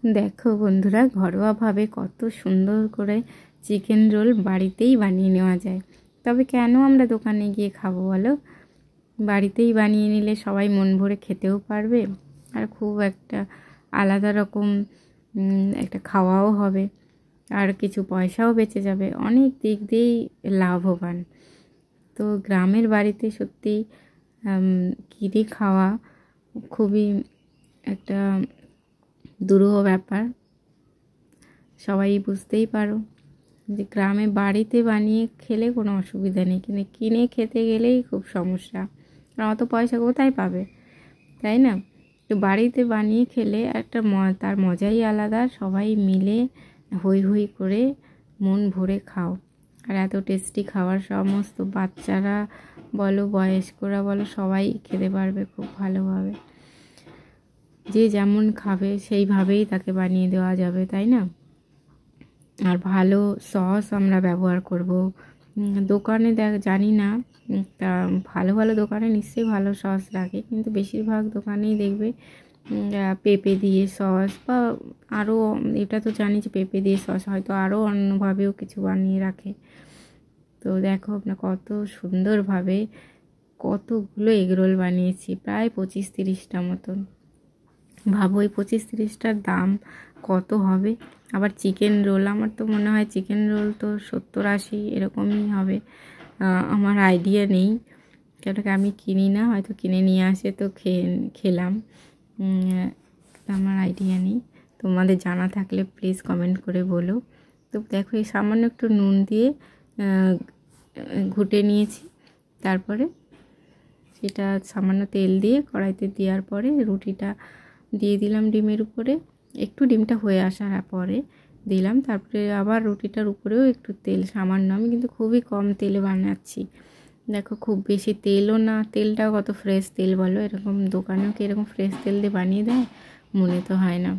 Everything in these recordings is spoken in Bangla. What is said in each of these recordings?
দেখো বন্ধুরা, ঘরোয়াভাবে কত সুন্দর করে চিকেন রোল বাড়িতেই বানিয়ে নেওয়া যায়। তবে কেন আমরা দোকানে গিয়ে খাবো বলো? বাড়িতেই বানিয়ে নিলে সবাই মন ভরে খেতেও পারবে, আর খুব একটা আলাদা রকম একটা খাওয়াও হবে, আর কিছু পয়সাও বেঁচে যাবে, অনেক দিক দিয়েই লাভবান। তো গ্রামের বাড়িতে সত্যি কিনে খাওয়া খুবই একটা দুরূহ ব্যাপার। সবাই বুঝতেই পারো যে গ্রামে বাড়িতে বানিয়ে খেলে কোনো অসুবিধা নেই, কিন্তু কিনে খেতে গেলেই খুব সমস্যা, কারণ অত পয়সা কোথায় পাবে, তাই না? তো বাড়িতে বানিয়ে খেলে একটা তার মজাই আলাদা। সবাই মিলে হই হই করে মন ভরে খাও, আর এত টেস্টি খাবার সমস্ত বাচ্চারা বলো বয়স্করা বলো সবাই খেতে পারবে খুব ভালোভাবে। যে যেমন খাবে সেইভাবেই তাকে বানিয়ে দেওয়া যাবে, তাই না? আর ভালো সস আমরা ব্যবহার করব। দোকানে জানি না, তা ভালো ভালো দোকানে নিশ্চয়ই ভালো সস রাখে, কিন্তু বেশিরভাগ দোকানেই দেখবে পেঁপে দিয়ে সস, বা আরও, এটা তো জানি যে পেঁপে দিয়ে সস, হয়তো আরও অন্যভাবেও কিছু বানিয়ে রাখে। তো দেখো আপনার কত সুন্দরভাবে কতগুলো এগরোল বানিয়েছি, প্রায় 25-30টা মতন। ভাবো এই 25-30টার দাম কত হবে। আবার চিকেন রোল, আমার তো মনে হয় চিকেন রোল তো 70-80 এরকমই হবে। আমার আইডিয়া নেই, কেন কি আমি কিনি না, হয়তো কিনে নিয়ে আসে তো খেলাম। আমার আইডিয়া নেই, তোমাদের জানা থাকলে প্লিজ কমেন্ট করে বলো। তো দেখো এই সামান্য একটু নুন দিয়ে ঘুটে নিয়েছি, তারপরে সেটা সামান্য তেল দিয়ে কড়াইতে দেওয়ার পরে রুটিটা দিয়ে দিলাম ডিমের উপরে, একটু ডিমটা হয়ে আসার পরে দিলাম, তারপরে আবার রুটিটার উপরেও একটু তেল সামান্য, আমি কিন্তু খুবই কম তেলে বানাচ্ছি। দেখো খুব বেশি তেলও না, তেলটাও কত ফ্রেশ তেল বলো, এরকম দোকানেও কি এরকম ফ্রেশ তেল দিয়ে বানিয়ে দেয়? মনে তো হয় না।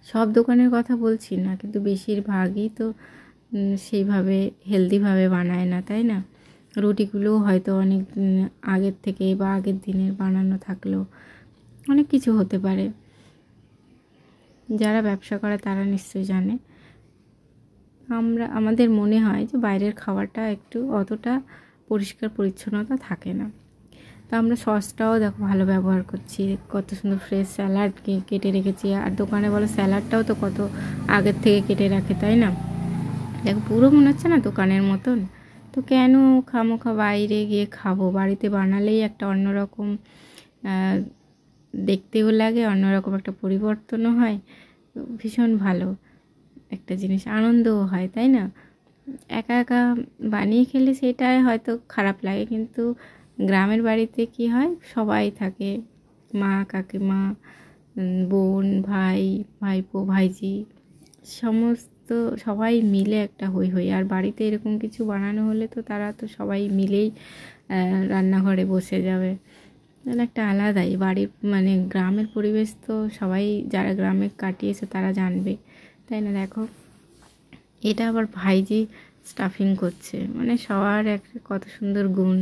সব দোকানের কথা বলছি না, কিন্তু বেশিরভাগই তো সেইভাবে হেলদিভাবে বানায় না, তাই না? রুটিগুলোও হয়তো অনেক আগের থেকে বা আগের দিনের বানানো থাকলেও অনেক কিছু হতে পারে। যারা ব্যবসা করে তারা নিশ্চয়ই জানে। আমাদের মনে হয় যে বাইরের খাবারটা একটু অতটা পরিষ্কার পরিচ্ছন্নতা থাকে না। তো আমরা সসটাও দেখো ভালো ব্যবহার করছি, কত সুন্দর ফ্রেশ স্যালাড কেটে রেখেছি, আর দোকানে বলো স্যালাডটাও তো কত আগের থেকে কেটে রাখে, তাই না? দেখো পুরো মনে হচ্ছে না দোকানের মতন। তো কেন খামোখা বাইরে গিয়ে খাবো? বাড়িতে বানালেই একটা অন্যরকম দেখতেও লাগে, অন্যরকম একটা পরিবর্তনও হয়, ভীষণ ভালো একটা জিনিস, আনন্দও হয়, তাই না? একা একা বানিয়ে খেলে সেটাই হয়তো খারাপ লাগে, কিন্তু গ্রামের বাড়িতে কি হয়, সবাই থাকে, মা কাকিমা বোন ভাই ভাইপো ভাইজি সমস্ত সবাই মিলে একটা হই হই। আর বাড়িতে এরকম কিছু বানানো হলে তো তারা তো সবাই মিলেই রান্নাঘরে বসে যাবে, একটা আলাদাই বাড়ির মানে গ্রামের পরিবেশ তো সবাই যারা গ্রামে কাটিয়েছে তারা জানবে, তাই না? দেখো এটা আবার ভাইজি স্টাফিং করছে, মানে সবার একটা কত সুন্দর গুণ,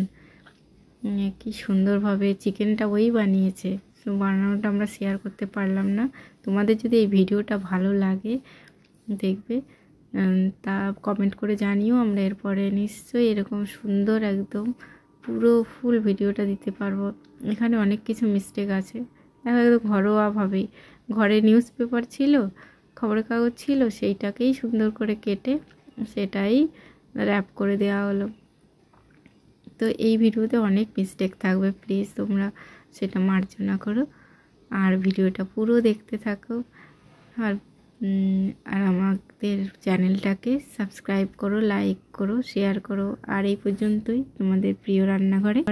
কি সুন্দরভাবে চিকেনটা ওই বানিয়েছে। তো বানানোটা আমরা শেয়ার করতে পারলাম না। তোমাদের যদি এই ভিডিওটা ভালো লাগে দেখবে, তা কমেন্ট করে জানিও, আমরা এরপরে নিশ্চয়ই এরকম সুন্দর একদম পুরো ফুল ভিডিওটা দিতে পারবো। এখানে অনেক কিছু মিস্টেক আছে, দেখো একদম ঘরোয়াভাবেই, ঘরে নিউজ পেপার ছিল, খবরের কাগজ ছিল, সেইটাকেই সুন্দর করে কেটে সেটাই র্যাপ করে দেওয়া হলো। তো এই ভিডিওতে অনেক মিস্টেক থাকবে, প্লিজ তোমরা সেটা মার্জনা করো, আর ভিডিওটা পুরো দেখতে থাকো, আর আমাদের চ্যানেলটাকে সাবস্ক্রাইব করো, লাইক করো, শেয়ার করো। আর এই পর্যন্তই তোমাদের প্রিয় রান্নাঘরে।